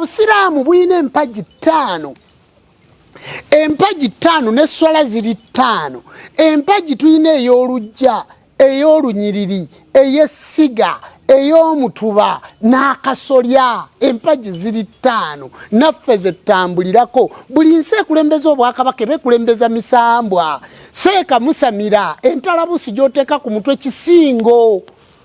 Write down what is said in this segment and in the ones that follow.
obusiraamu buyina empagi 5 empagi 5 ne swala ziri 5 empagi tuyina ey'olujja ey'olunyiriri ey'essiga ey'omutuba n'akasolya empagi ziri 5 naffe zetutambulirako buli nsi ekulembeza obwakabaka bekulembeza misambwa seeka musamira entalabusi gy'oteeka ku mutwe kisingo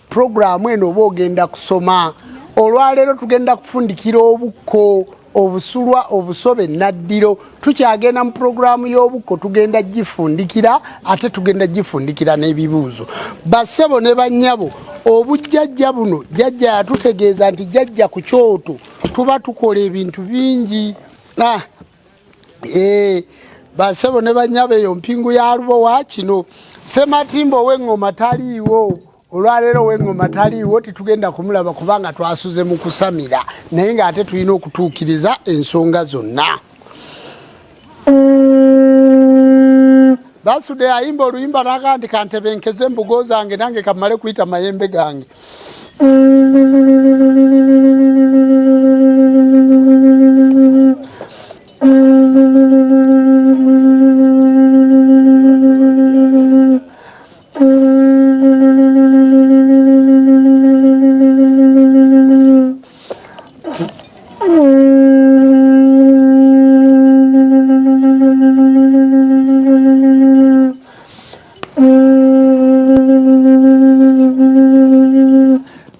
programu eno oba ogenda kusoma olwaleero tugenda kufundikira obukko obusulwa obusobe naddiro tukyagenda mu programu y'obukko tugenda gifundikira ate tugenda gifundikira n'ebibuuzo bassebo ne bannyabo obujjajja buno jjajja yatutegeeza nti jjajja ku kyoto tuba tukola ebintu bingi bassebo ne bannyabo eyo mpingu ya lubowa kino Sematimbo ow'engoma taliiwo olwaleero ow'engoma taliiwo titugenda kumulaba kubanga twasuze mu kusamira naye ng'ate tulina okutuukiriza ensonga zonna Basude ayimba oluyimba naga nti kantebenkeze embugo zange nange kamale kuyita mayembe gange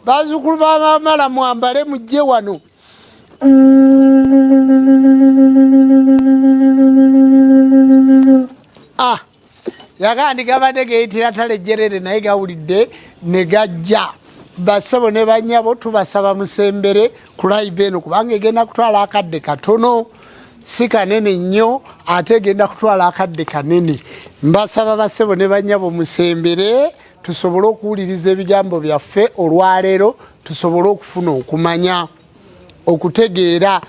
bazukulu bamala mwambale mujje wano yagandi gabadde geyitira talejjerere naye gawulidde ne gajja bassebo ne bannyabo tubasaba musembere ku live eno kubanga egenda kutwala akadde katono si kanene nnyo ate egenda kutwala akadde kanene mbasaba bassebo ne bannyabo musembere tusobole okuwuliriza ebigambo byaffe olwaleero tusobole okufuna okumanya okutegeera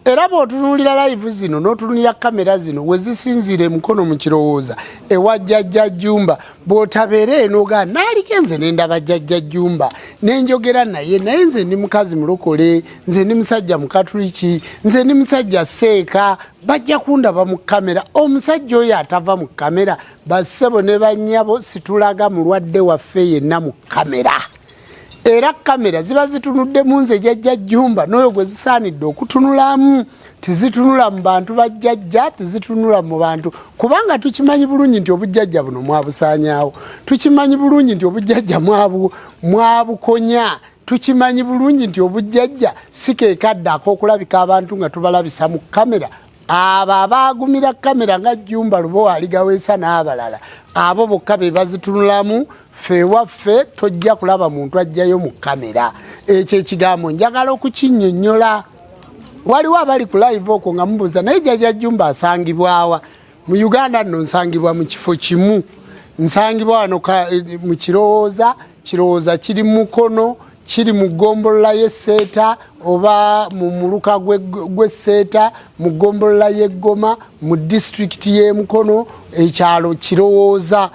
era bw'otunuulira live zino n'otunuulira kamera zino we zisinziire mukono mu kirowooza ewa jjajja Jjumba bw'otabeera enoga naaliko nze nendaba jjajja Jjumba nenjogera naye nze ndi mukazi mulokole nze ndi musajja mukatuliki nze ndi musajja seeka bajja kundaba mu kamera omusajja oyo atava mu kamera bassebo ne bannyabo situlaga mulwadde waffe yenna mu kamera era kamera ziba zitunudde mu nze jjajja Jjumba n'oyo gwe zisaanidde okutunulamu tizitunula mu bantu bajjajja tizitunula mu bantu kubanga tukimanyi bulungi nti obujjajja buno mwabusaanyaawo tukimanyi bulungi nti obujjajja mwabukonya tukimanyi bulungi nti obujjajja si keekadde ak'okulabika abantu nga tubalabisa mu kamera abo abaagumira kamera nga Jjumba Lubowa aligaweesa n'abalala abo bokka be bazitunulamu fe waffe tojja kulaba muntu ajjayo mu kamera ekyo ekigambo njagala okukinnyonnyola waliwo abali ku live okwo nga mubuuza naye jjajja Jjumba asangibwawa mu Uganda nno nsangibwa mu kifo kimu nsangibwa wano mu kirowooza kiri mukono kiri mu ggombolola y'Esseeta oba mu muluka gw'Esseeta mu ggombolola y'Eggoma mu disitulikiti y'e Mukono ekyalo kirowooza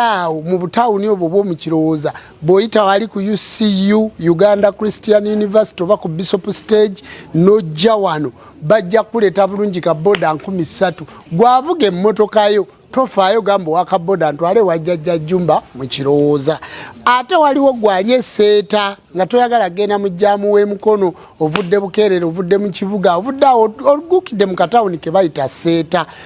awo mu butawuni obwo bw'omu kirowooza bw'oyita wali ku UCU Uganda Christian University oba ku Bishop Stage n'ojja wano bajja kuleeta bulungi ka boda 3,000 gwavuga emmotokayo tofaayo gamba wakaboda ntwale wajjajja Jjumba mu kirowooza ate waliwo gwali Esseeta nga toyagala genda mu jjaamu w'e Mukono ovudde Bukeerere ovudde mu kibuga ovudde awo ogukidde mu katawuni ke bayita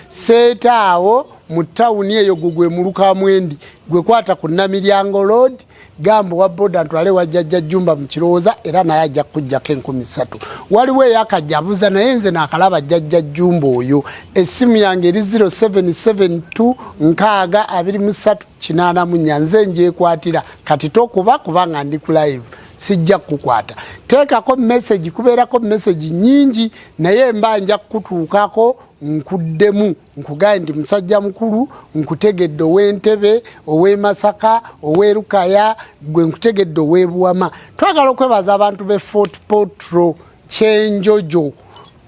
Seeta awo mu tawuni eyo gwe muluka mwendi gwe kwata ku Namiryango Road gamba wa boda ntwale wajjajja Jjumba mu kirowooza era naye ajja kujjako 3,000 waliwo eyakajabuza naye nze naakalaba jjajja Jjumba oyo essimu yange eri 0772 nze njekwatira kati tokuba kubanga ndi ku live sijja kukwata teekako message kubeerako message nyingi naye mba nja kutuukako nkuddemu nkugaye ndi musajja mukulu nkutegedde ow'Entebe ow'e Masaka ow'e Lukaya gwe nkutegedde ow'e Buwama twagala okwebaza abantu b'e Fort Portal Kyenjojo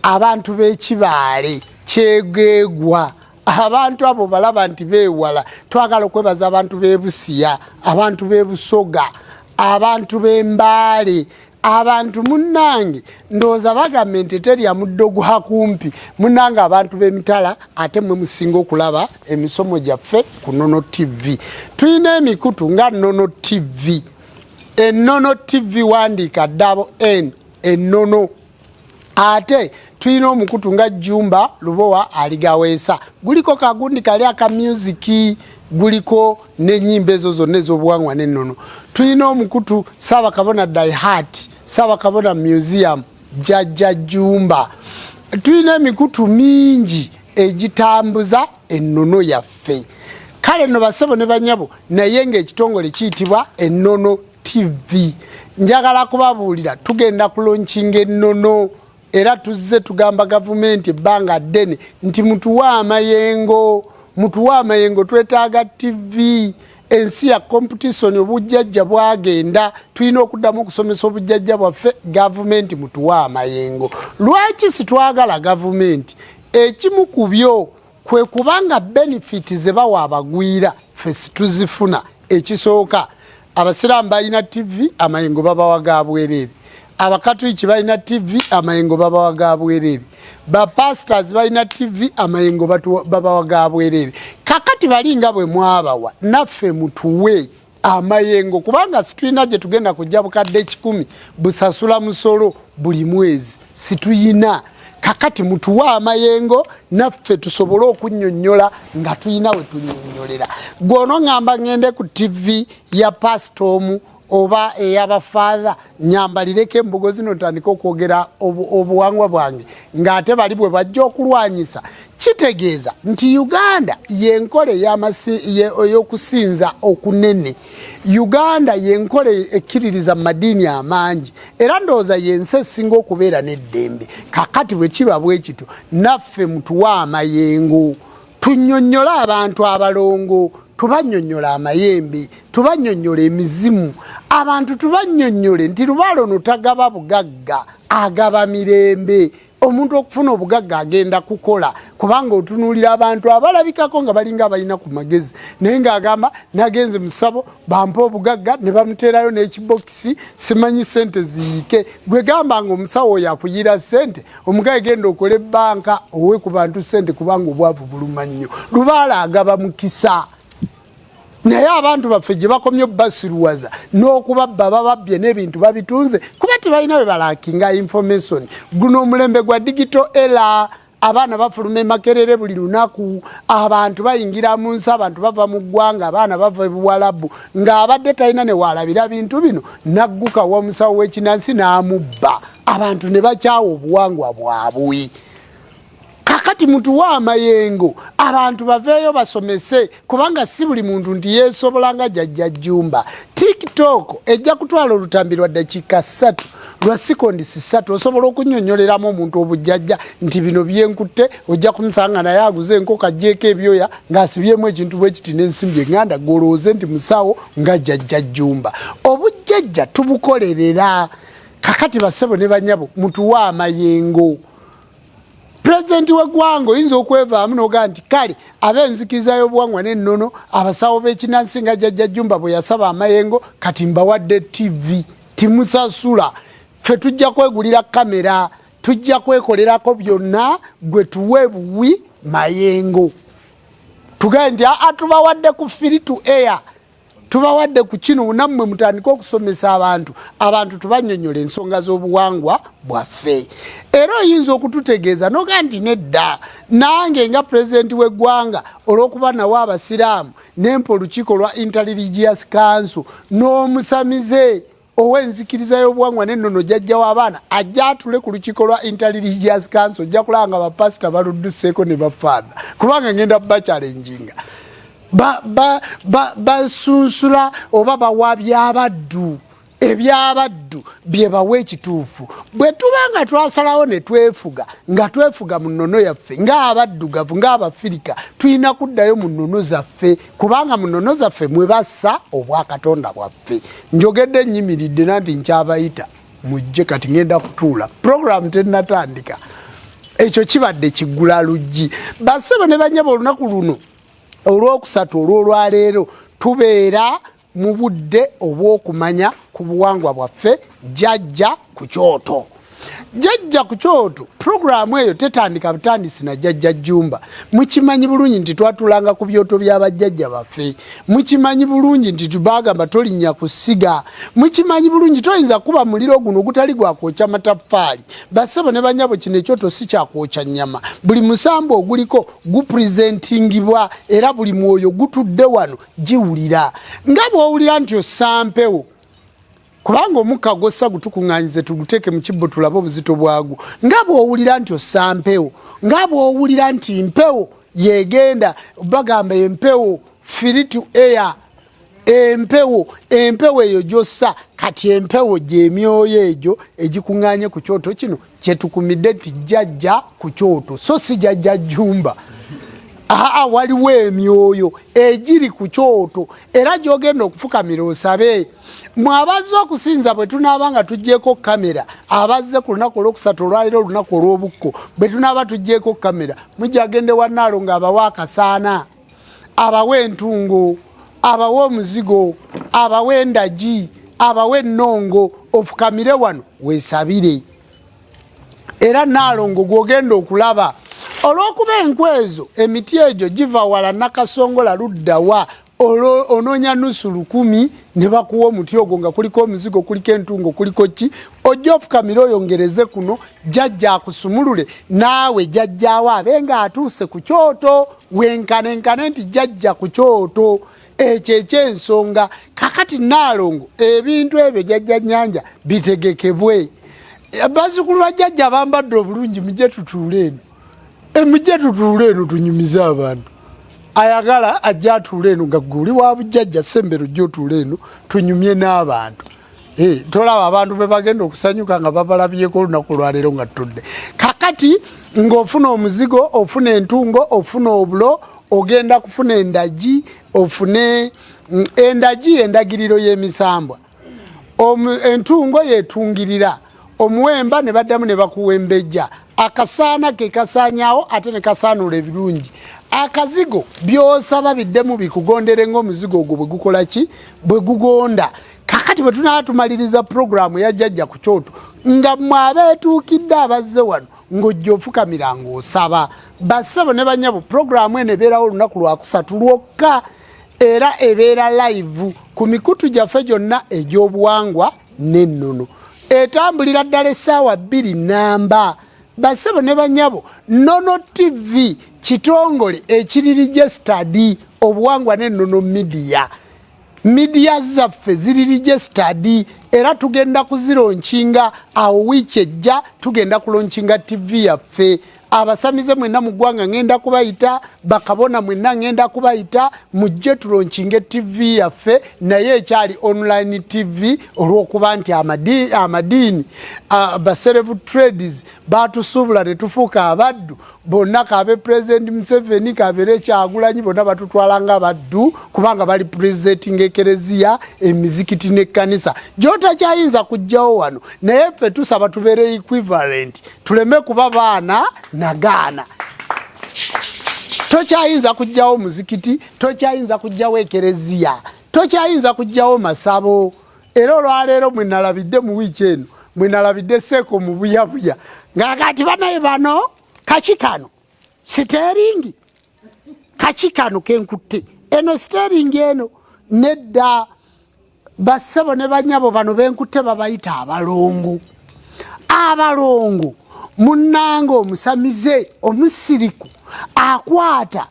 abantu b'e Kibaale Kyegeegwa abantu abo balaba nti beewala twagala okwebaza abantu b'e Busiya abantu b'e Busoga abantu b'e Mbaale abantu munnange ndowooza bagamba nti terya muddo gwa kumpi munnange abantu b'emitala ate mwe musinga okulaba emisomo gyaffe ku Nono TV. Tulina emikutu nga Nono TV. Ennono TV wandiika N ennono. Ate tulina omukutu nga Jumba Lubowa Aligaweesa. Guliko kagundi kali aka music, guliko n'ennyimba ezo zonna ez'obuwangwa n'ennono. Tulina omukutu Ssaabakabona Die Heart, Ssaabakabona Museum, Jjajja Jumba. Tulina emikutu mingi egitambuza ennono yaffe. Kale nno bassebo ne banyabo naye ng'ekitongole kiyitibwa Ennono TV. Njagala kubabuulira tugenda kulonkinga ennono era tuzze tugamba gavumenti ebbanga ddene nti mutuwa amayengo twetaaga TV. Ensi ya competition obujjajja bwagenda tulina okuddamu okusomesa obujjajja bwaffe gavumenti mutuwa amayengo. Lwaki sitwagala gavumenti? Ekimu ku byo kwe kubanga benefit ze bawa abagwira ffe situzifuna. Ekisooka abasiraamu balina TV amayengo babawa ga bwereere, abakatuliki balina TV amayengo babawa ga bwereere, bapastors balina TV amayengo babawa ga bwereere. Kakati balinga bwe mwabawa naffe mutuwe amayengo kubanga situlina gye tugenda kujja bukadde 10 busasula musolo buli mwezi situyina. Kakati mutuwa amayengo naffe tusobole okunnyonnyola nga tuyina we tunnyonnyolera. Gono ngamba ngende ku TV ya Pastomu oba ey'abafaatha nyambalireko embugo zino tandika okwogera obuwangwa bwange ng'ate bali bwe bajja okulwanyisa. Kitegeeza nti Uganda y'enkola ey'okusinza okunene. Uganda y'enkola ekkiririza mu madiini amangi era ndowooza y'ensi esinga okubeera n'eddembe. Kakati bwe kiba bwe kityo naffe mutuwa amayengo tunnyonnyola abantu abalongo, tubannyonnyola amayembe, tubannyonnyola emizimu, abantu tubannyonnyole nti lubaalo no tagaba bugagga agaba mirembe. Omuntu okufuna obugagga agenda kukola kubanga otunuulira abantu abalabikako nga balinga abalina ku magezi naye ng'agamba nagenze mu ssabo bampa obugagga ne bamuteerayo n'ekibokisi simanyi ssente ziyiike. Gwe gamba nga omusawo oyo akuyira ssente omugaye genda okola ebbanka owe ku bantu ssente kubanga obwavu buluma nnyo. Lubaala agaba mukisa. Naye abantu baffe gye bakomye basiruwaza n'okubabba bababbye n'ebintu babitunze kuba tebalina bwe balaakinga information. Guno omulembe gwa digital era abaana bafuluma Makerere buli lunaku, abantu bayingira mu nsi, abantu bava mu ggwanga, abaana bava e Buwalabu ng'abadde talina ne waalabira bintu bino nagguka w'omusawo w'ekinansi n'amubba. Abantu ne bakyawa obuwangwa bwabwe. Kakati mutuwa amayengo abantu baveeyo basomese kubanga si buli muntu nti yeesobola nga Jjajja Jumba. TikTok ejja kutwala olutambi lwa dakiika 3 lwa sekondisi 3 osobola okunnyonnyoleramu omuntu obujjajja nti bino byenkutte ojja kumusanga naye aguze enkoko ajjeeko ebyoya ng'asibyemu ekintu bwe kiti n'ensimbi eŋŋanda golooze nti musawo nga Jjajja Jumba. Obujjajja tubukolerera. Kakati bassebo ne banyabo mutuwa amayengo. Pulezidenti w'eggwanga oyinza okwevaamu n'ogaa nti kale ab'enzikiriza y'obuwangwa n'ennono abasawo b'ekinnansi nga Jjajja Jumba bwe yasaba amayengo kati mbawadde TV timusasula. Ffe tujja kwegulira kamera, tujja kwekolerako byonna, gwe tuwe buwi mayengo. Tugaye nti tubawadde ku free to air, tubawadde ku kino nammwe mutandika okusomesa abantu tubannyonnyola ensonga z'obuwangwa bwaffe. Era oyinza okututegeeza noga nti nedda nange nga pulezidenti w'eggwanga olw'okuba nawo abasiraamu nempa olukiiko lwa Interreligious Council n'omusamize ow'enzikiriza y'obuwangwa n'ennono Jjajja w'abaana ajja atule ku lukiiko lwa Interreligious Council ojja kulanga bapasita baludduseeko ne bafaada kubanga ngenda bachallenginga basunsula oba bawaabya abaddu ebyabaddu bye bawa ekituufu. Bwe tubanga twasalawo ne twefuga nga twefuga mu nnono yaffe ng'abaddugavu ng'Abafirika tulina kuddayo mu nnono zaffe kubanga mu nnono zaffe mwe bassa obwakatonda bwaffe. Njogedde nnyimiridde nanti nkyabayita mujje kati ngenda kutuula program tennatandika. Ekyo kibadde kiggula luggi. Bassebo ne banyabo olunaku luno olwokusatu olwolwaleero tubeera mu budde obw'okumanya ku buwangwa bwaffe jjajja ku kyoto. Jjajja ku kyoto programu eyo tetandika butandisi na jjajja Jjumba. Mukimanyi bulungi nti twatulanga ku byoto by'abajjajja baffe. Mukimanyi bulungi nti tubagamba tolinnya kusiga. Mukimanyi bulungi toyinza kuba muliro guno gutali gwa kwokya mataffaali. Bassebo ne banyabo kino ekyoto si kya kwokya nnyama. Buli musambo oguliko gupresentingibwa era buli mwoyo gutudde wano giwulira. Nga bw'owulira nti osampewo kubanga omukka gossa gutukuŋŋaanyize tuguteke mu kibbo tulabe obuzito bwagwo. Nga bw'owulira nti osampewo, nga bw'owulira nti mpewo yegenda bagamba empewo free to air. Empewo eyo gyossa kati empewo gy'emyoyo egyo egikuŋŋaanye ku kyoto kino kyetukumidde nti jjajja ku kyoto so si jjajja Jjumba. Waliwo emyoyo egiri ku kyoto era gy'ogenda okufukamira osabe. Mwabazze okusinza bwe tunaaba nga tuggyeko kamera abazze ku lunaku olwokusatu olwaliro olunaku olw'obukko bwe tunaaba tuggyeko kamera mujja agende wa Nnaalongo abawe akasaana abawe entungo abawe omuzigo abawe endagi abawe ennongo ofukamire wano weesabire era Nnaalongo gw'ogenda okulaba olw'okuba enkwezo emiti egyo giva wala Nakasongola luddawa onoonya nusu 10 ne bakuwa omuti ogwo nga kuliko omuzigo kuliko entungo kuliko ki ojja ofukamira oyongereze kuno jjajja akusumulule naawe jjajjaawo abenga atuuse ku kyoto wenkanenkane nti jjajja ku kyoto ekyo ekyensonga kakati Nnaalongo ebintu ebyo jjajja Nnyanja bitegekebwe bazzukulu ba jjajja bambadde obulungi mujje tutuule eno mujje tutuule eno tunyumize abantu ayagala ajja atuule eno nga guli wa bujjajja Ssembero jjo otuule eno tunyumye n'abantu tolaba abantu be bagenda okusanyuka nga babalabyeko olunaku lwaleero nga tudde kakati ng'ofuna omuzigo ofuna entungo ofuna obulo ogenda kufuna endagi ofune endagi endagiriro y'emisambwa entungo yetungirira omuwemba ne baddamu ne bakuwembejja akasaana ke kasaanyaawo ate ne kasaanula ebirungi akazigo byosaba biddemu bikugondere ng'omuzigo ogwo bwe gukola ki bwe gugonda kakati bwe tunaba tumaliriza programu ya jjajja ku kyoto nga mwabeetuukidde abazze wano ng'ojja ofukamira ng'osaba bassebo ne banyabo programu eno ebeerawo olunaku lwakusatu lwokka era ebeera live ku mikutu gyaffe gyonna egy'obuwangwa n'ennono etambulira ddala essaawa 2 namba bassebo ne banyabo Nono TV kitongole ekiri registered obuwangwa n'ennono media zaffe ziri registered era tugenda kuzironkinga awo wiiki ejja tugenda kulonkinga TV yaffe abasamize mwenna mu ggwanga ngenda kubayita bakabona mwenna ngenda kubayita mujje tulonkinge TV yaffe naye ekyali online TV olw'okuba nti amadiini baserevu trades batusuubula ne tufuuka abaddu bonna kabe President Museveni kabeere Kyagulanyi bonna batutwalanga abaddu kubanga bali presenting ekereziya emizikiti n'ekkanisa gy'otakyayinza kujjawo wano naye ffe tusaba tubeere equivalent tuleme kuba baana nagaana tokyayinza kujjawo muzikiti tokyayinza kujjawo ekereziya tokyayinza kujjawo masabo era olwaleero mwe nalabidde mu wiiki eno mwe nalabidde Seeko mu buyabuya ng'akati banaye bano kachikano siteringi kachikano kenkutte eno siteringi eno nedda bassebo ne banyabo bano benkutte babayita abalongo munnanga omusamize omusiriku akwata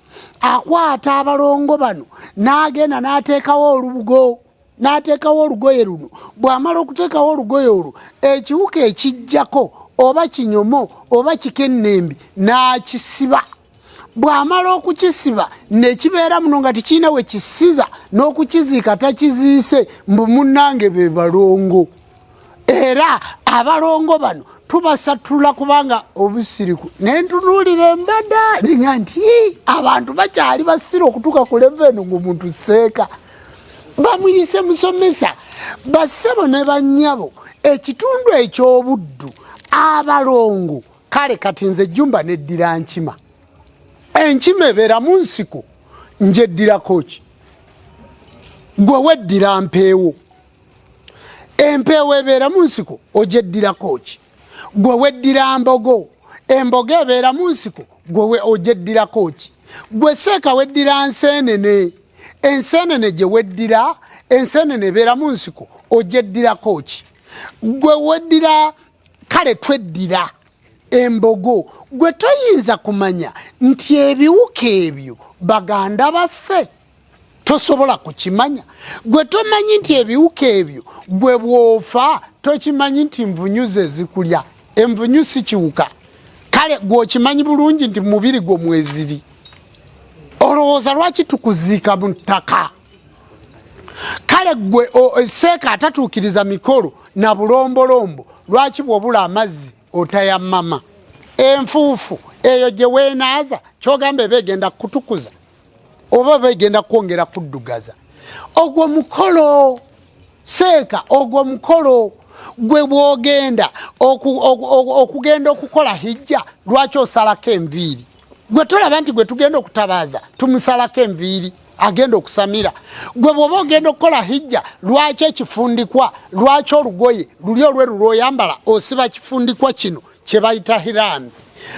abalongo bano n'agenda n'ateekawo olugoye luno bw'amala okuteekawo olugoye olwo ekiwuka ekijjako oba kinyomo oba kikennembi n'akisiba bw'amala okukisiba nekibeera muno nga tikina we kisiza n'okukiziika takiziise mbu munnange be balongo era abalongo bano tubasatula kubanga obusiriku nentunuulira embadaali nga nti abantu bakyali basira okutuuka ku leveno ng'omuntu seeka bamuyise musomesa bassebo ne bannyabo ekitundu eky'obuddu abalongo kale kati nze Jjumba neddira nkima enkima ebeera mu nsiko nje eddirako ki gwe weddira mpeewo empeewo ebeera mu nsiko ogyeddirako ki gwe weddira mbogo embogo ebeera mu nsiko gwe ogyeddirako ki gwe seeka weddira nseenene enseenene gye weddira enseenene ebeera mu nsiko ogyeddirako ki gwe weddira kale tweddira embogo gwe toyinza kumanya nti ebiwuka ebyo baganda baffe tosobola kukimanya gwe tomanyi nti ebiwuka ebyo gwe bwofa tokimanyi nti nvunyu ze zikulya envunyu si kiwuka kale gwokimanyi bulungi nti mubiri gwo mweziri olowooza lwaki tukuziika mu ttaka kale gwe seeka atatuukiriza mikolo na bulombolombo lwaki bwobula amazzi otayamama enfuufu eyo gye weenaaza kyogamba eba egenda kutukuza oba eba egenda kwongera kuddugaza ogwo mukolo seeka ogwo mukolo gwe bwogenda okugenda okukola hijja lwaki osalako enviiri gwe tolaba nti gwe tugenda okutabaaza tumusalako enviiri agenda okusamira gwe bwoba ogenda okukola hijja lwaki ekifundikwa lwaki olugoye luli olweru lwoyambala osiba kifundikwa kino kye bayita hiraami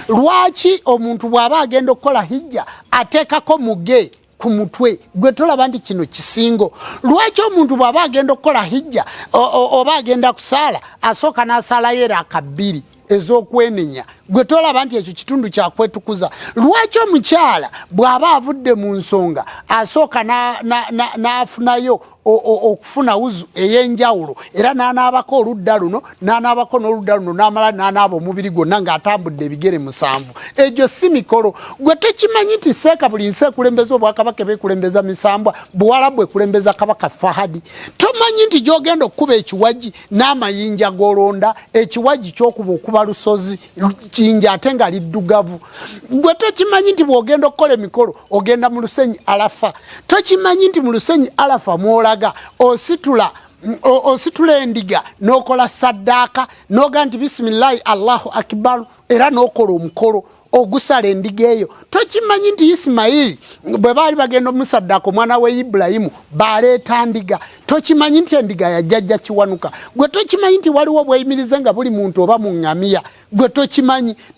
lwaki omuntu bw'aba agenda okukola hijja ateekako muge ku mutwe gwe tolaba nti kino kisingo lwaki omuntu bw'aba agenda okukola hijja oba agenda kusaala asooka n'asaalayo era akabbiri ez'okwenenya gwe tolaba nti ekyo kitundu kyakwetukuza lwaki omukyala bw'aba avudde mu nsonga asooka n'afunayo okufuna wuzu ey'enjawulo era n'anaabako oludda luno n'anaabako n'oludda luno n'amala n'anaaba omubiri gwonna ng'atambudde ebigere 7 egyo si mikolo gwe tekimanyi nti seeka buli nsi ekulembeza obwakabaka beekulembeza misambwa buwalabu ekulembeza kabaka Fahadi tomanyi nti gy'ogenda okukuba ekiwagi n'amayinja g'olonda ekiwagi ky'okuba okuba lusozi kinja ate nga liddugavu gwe tokimanyi nti bw'ogenda okukola emikolo ogenda mu lusenyi Arafa tokimanyi nti mu lusenyi Arafa mwolaga ositula endiga n'okola saddaaka n'oga nti bisimillahi Allahu akibaru era n'okola omukolo ogusala endiga eyo tokimanyi nti Isimayiri bwe baali bagenda omusaddaaka omwana we Ibulayimu baleeta ndiga tokimanyi nti endiga yajjajja kiwanuka gwe tokimanyi nti waliwo bweyimirize nga buli muntu oba mu ŋŋamiya gwe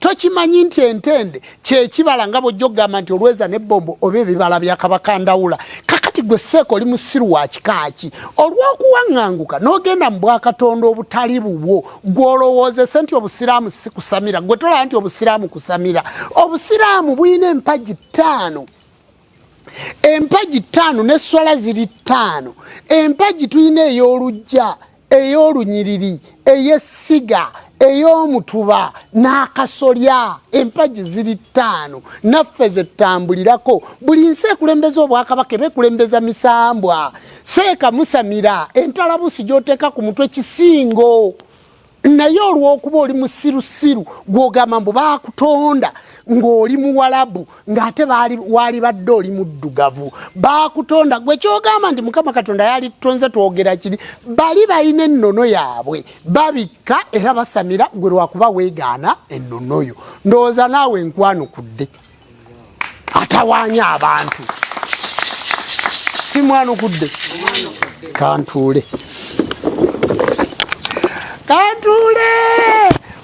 tokimanyi nti entende kyekibala nga bwojja okugamba nti olweza n'ebbombo oba ebibala bya kabaka Ndawula kakati gwe seeka oli musiru wa kikaaki olw'okuwaŋŋanguka n'ogenda mu bwakatonda obutali bubwo gw'olowoozese nti obusiraamu si kusamira gwe tolaba nti obusiraamu kusamira obusiraamu buyina empagi 5 empagi 5 n'esswala ziri 5 empagi tuyina ey'olujja ey'olunyiriri ey'essiga ey'omutuba n'akasolya empagi ziri 5 naffe ze tutambulirako buli nsi ekulembeza obwakabaka beekulembeza misambwa seeka musamira entalabusi gy'oteeka ku mutwe kisingo naye olw'okuba oli musirusiru gw'ogamba mbu baakutonda ng'oli muwalabu ng'ate waali badde oli muddugavu baakutonda gwe kyogamba nti Mukama Katonda yali tutonze twogera kiri bali balina ennono yaabwe babikka era basamira gwe lwakuba weegaana ennono yo ndowooza naawe enkwanukudde atawaanya abantu si mwanukudde kantuule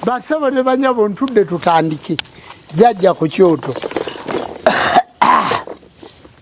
bassebo ne banyabo ntudde tutandike jjajja ku kyoto